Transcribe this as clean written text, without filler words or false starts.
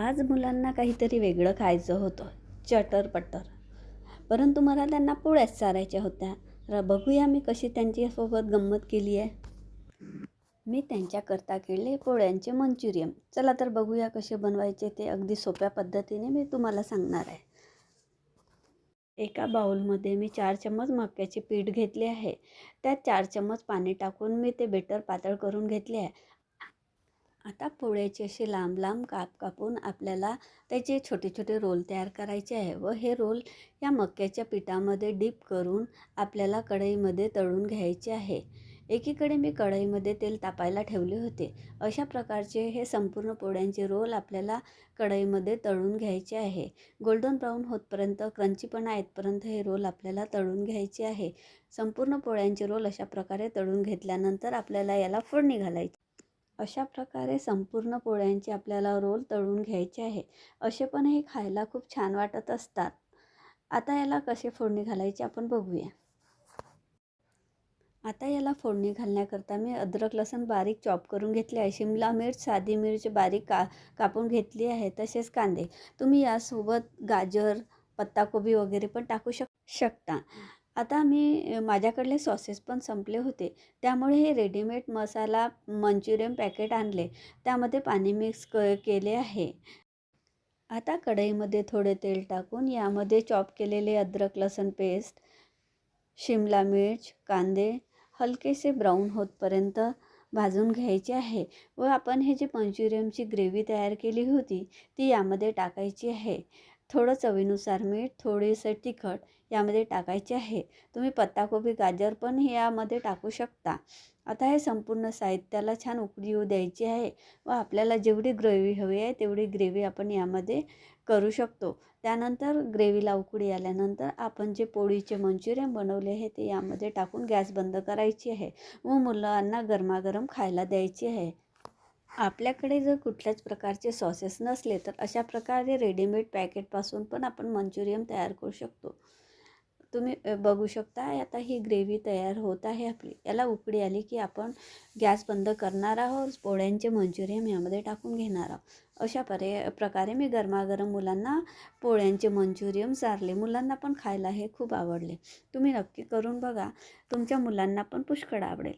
आज मुलांना काहीतरी वेगळं खायचं होतं, चटर-पटर. परंतु मला त्यांना पोळ्याच चारायच्या होत्या. बघूया मी कशी त्यांच्यासोबत गंमत केली आहे. मी त्यांच्याकरता केले पोळ्यांचे मंचुरियन. चला तर बघूया कसे बनवायचे ते. अगदी सोप्या पद्धतीने मी तुम्हाला सांगणार आहे. एका बाउलमध्ये मी 4 चम्मच मक्याचे पीठ घेतले आहे. त्यात 4 चम्मच पाणी टाकून मी ते बेटर पातळ करून घेतले आहे. आता पोळ्याचे असे लांब लांब काप कापून आपल्याला त्याचे छोटे छोटे रोल तयार करायचे आहे व हे रोल या मक्याच्या पिठामध्ये डीप करून आपल्याला कढईमध्ये तळून घ्यायचे आहे. एकीकडे मी कढईमध्ये तेल तापायला ठेवले होते. अशा प्रकारचे हे संपूर्ण पोळ्यांचे रोल आपल्याला कढईमध्ये तळून घ्यायचे आहे. गोल्डन ब्राऊन होतपर्यंत, क्रंचीपणा येतपर्यंत हे रोल आपल्याला तळून घ्यायचे आहे. संपूर्ण पोळ्यांचे रोल अशा प्रकारे तळून घेतल्यानंतर आपल्याला याला फोडणी घालायची. अशा प्रकारे संपूर्ण पोळ्यांचे आपल्याला रोल तळून घ्यायचे आहे. असे पण हे खायला खूप छान वाटत असतात. आता याला कसे फोडणी घालायचे आपण बघूया. आता याला फोडणी घालण्याकरता मी अद्रक लसूण बारीक चॉप करून घेतले आहे. शिमला मिर्च, साधी मिरची बारीक कापून घेतली आहे. तसेच कांदे. तुम्ही यासोबत गाजर, पत्ताकोबी वगैरे पण टाकू शकता. आता माझ्याकडले सॉसेस पण संपले होते, त्यामुळे हे रेडीमेड मसाला मंचुरियन पॅकेट आणले. त्यामध्ये पाणी मिक्स केले आहे. आता कढईमध्ये थोडे तेल टाकून यामध्ये चॉप केलेले अद्रक लसूण पेस्ट, शिमला मिर्च, कांदे हलकेसे ब्राऊन होतपर्यंत भाजून घ्यायचे आहे व आपण हे जे मंचुरियनची ग्रेव्ही तयार केली होती ती यामध्ये टाकायची आहे. थोडं चवीनुसार मीठ, थोडेसे तिखट यामध्ये टाकायचे आहे. तुम्ही पत्ताकोबी, गाजर पण यामध्ये टाकू शकता. आता हे संपूर्ण साहित्याला छान उकळी येऊ द्यायची आहे व आपल्याला जेवढी ग्रेव्ही हवी आहे तेवढी ग्रेव्ही आपण यामध्ये करू शकतो. त्यानंतर ग्रेव्हीला उकळी आल्यानंतर आपण जे पोळीचे मंचुरियन बनवले आहे ते यामध्ये टाकून गॅस बंद करायची आहे व मुलांना गरमागरम खायला द्यायची आहे. आपल्याकडे जर कुठल्याच प्रकारचे सॉसेस नसले तर अशा प्रकारे रेडीमेड पॅकेटपासून पण आपण मंचुरियन तयार करू शकतो. तुम्ही बघू शकता. आता ही ग्रेव्ही तयार होत आहे आपली. याला उकळी आली की आपण गॅस बंद करणार आहोत. पोळ्यांचे मंचुरियन यामध्ये टाकून घेणार आहोत. अशा प्रकारे मी गरमागरम मुलांना पोळ्यांचे मंचुरियन चारले. मुलांना पण खायला हे खूप आवडले. तुम्ही नक्की करून बघा. तुमच्या मुलांना पण पुष्कळ आवडेल.